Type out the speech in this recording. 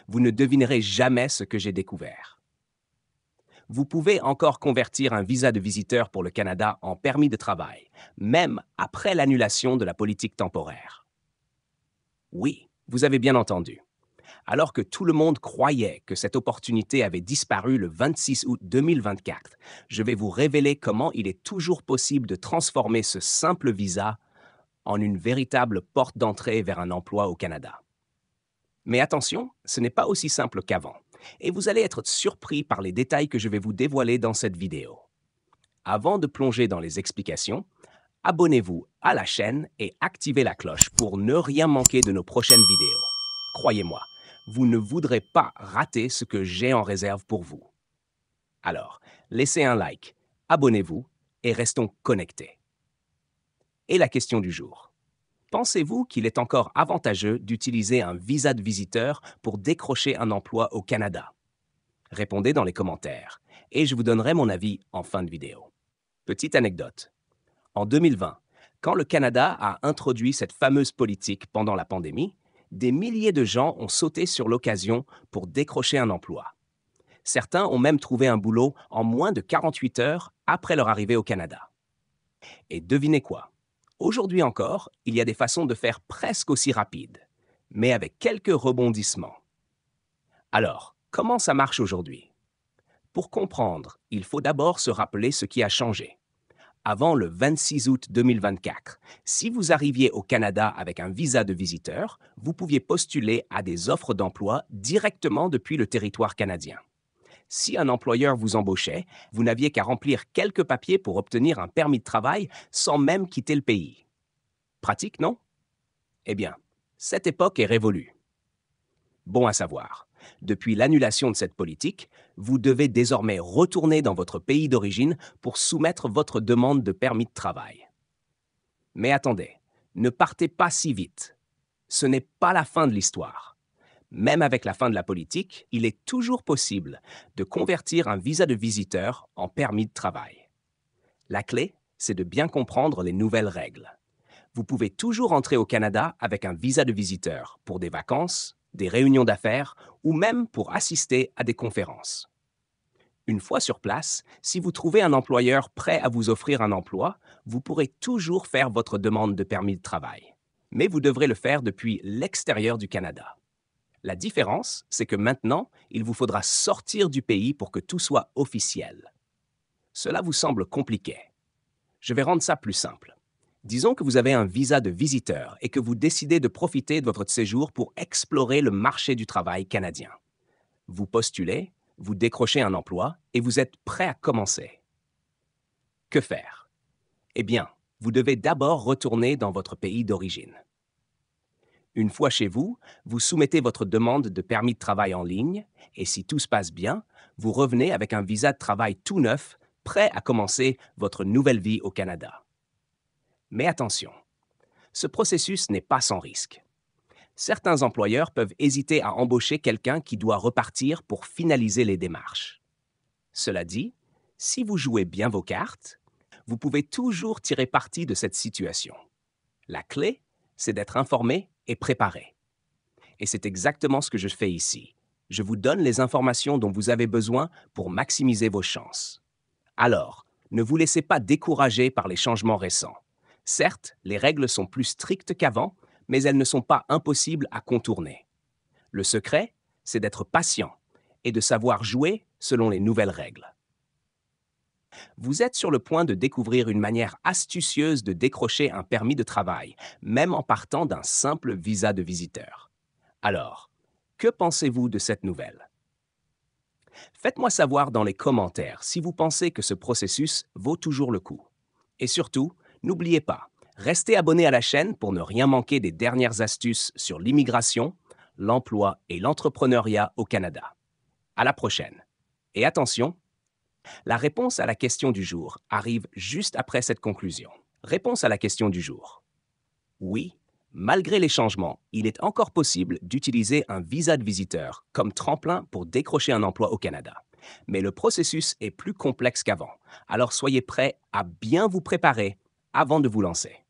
Vous ne devinerez jamais ce que j'ai découvert. Vous pouvez encore convertir un visa de visiteur pour le Canada en permis de travail, même après l'annulation de la politique temporaire. Oui, vous avez bien entendu. Alors que tout le monde croyait que cette opportunité avait disparu le 26 août 2024, je vais vous révéler comment il est toujours possible de transformer ce simple visa en une véritable porte d'entrée vers un emploi au Canada. Mais attention, ce n'est pas aussi simple qu'avant, et vous allez être surpris par les détails que je vais vous dévoiler dans cette vidéo. Avant de plonger dans les explications, abonnez-vous à la chaîne et activez la cloche pour ne rien manquer de nos prochaines vidéos. Croyez-moi, vous ne voudrez pas rater ce que j'ai en réserve pour vous. Alors, laissez un like, abonnez-vous et restons connectés. Et la question du jour. Pensez-vous qu'il est encore avantageux d'utiliser un visa de visiteur pour décrocher un emploi au Canada? Répondez dans les commentaires et je vous donnerai mon avis en fin de vidéo. Petite anecdote. En 2020, quand le Canada a introduit cette fameuse politique pendant la pandémie, des milliers de gens ont sauté sur l'occasion pour décrocher un emploi. Certains ont même trouvé un boulot en moins de 48 heures après leur arrivée au Canada. Et devinez quoi? Aujourd'hui encore, il y a des façons de faire presque aussi rapides, mais avec quelques rebondissements. Alors, comment ça marche aujourd'hui? Pour comprendre, il faut d'abord se rappeler ce qui a changé. Avant le 26 août 2024, si vous arriviez au Canada avec un visa de visiteur, vous pouviez postuler à des offres d'emploi directement depuis le territoire canadien. Si un employeur vous embauchait, vous n'aviez qu'à remplir quelques papiers pour obtenir un permis de travail sans même quitter le pays. Pratique, non? Eh bien, cette époque est révolue. Bon à savoir, depuis l'annulation de cette politique, vous devez désormais retourner dans votre pays d'origine pour soumettre votre demande de permis de travail. Mais attendez, ne partez pas si vite. Ce n'est pas la fin de l'histoire. Même avec la fin de la politique, il est toujours possible de convertir un visa de visiteur en permis de travail. La clé, c'est de bien comprendre les nouvelles règles. Vous pouvez toujours entrer au Canada avec un visa de visiteur pour des vacances, des réunions d'affaires ou même pour assister à des conférences. Une fois sur place, si vous trouvez un employeur prêt à vous offrir un emploi, vous pourrez toujours faire votre demande de permis de travail. Mais vous devrez le faire depuis l'extérieur du Canada. La différence, c'est que maintenant, il vous faudra sortir du pays pour que tout soit officiel. Cela vous semble compliqué. Je vais rendre ça plus simple. Disons que vous avez un visa de visiteur et que vous décidez de profiter de votre séjour pour explorer le marché du travail canadien. Vous postulez, vous décrochez un emploi et vous êtes prêt à commencer. Que faire? Eh bien, vous devez d'abord retourner dans votre pays d'origine. Une fois chez vous, vous soumettez votre demande de permis de travail en ligne et si tout se passe bien, vous revenez avec un visa de travail tout neuf, prêt à commencer votre nouvelle vie au Canada. Mais attention, ce processus n'est pas sans risque. Certains employeurs peuvent hésiter à embaucher quelqu'un qui doit repartir pour finaliser les démarches. Cela dit, si vous jouez bien vos cartes, vous pouvez toujours tirer parti de cette situation. La clé, c'est d'être informé et préparé. Et c'est exactement ce que je fais ici. Je vous donne les informations dont vous avez besoin pour maximiser vos chances. Alors, ne vous laissez pas décourager par les changements récents. Certes, les règles sont plus strictes qu'avant, mais elles ne sont pas impossibles à contourner. Le secret, c'est d'être patient et de savoir jouer selon les nouvelles règles. Vous êtes sur le point de découvrir une manière astucieuse de décrocher un permis de travail, même en partant d'un simple visa de visiteur. Alors, que pensez-vous de cette nouvelle? Faites-moi savoir dans les commentaires si vous pensez que ce processus vaut toujours le coup. Et surtout, n'oubliez pas, restez abonné à la chaîne pour ne rien manquer des dernières astuces sur l'immigration, l'emploi et l'entrepreneuriat au Canada. À la prochaine. Et attention, la réponse à la question du jour arrive juste après cette conclusion. Réponse à la question du jour. Oui, malgré les changements, il est encore possible d'utiliser un visa de visiteur comme tremplin pour décrocher un emploi au Canada. Mais le processus est plus complexe qu'avant, alors soyez prêts à bien vous préparer avant de vous lancer.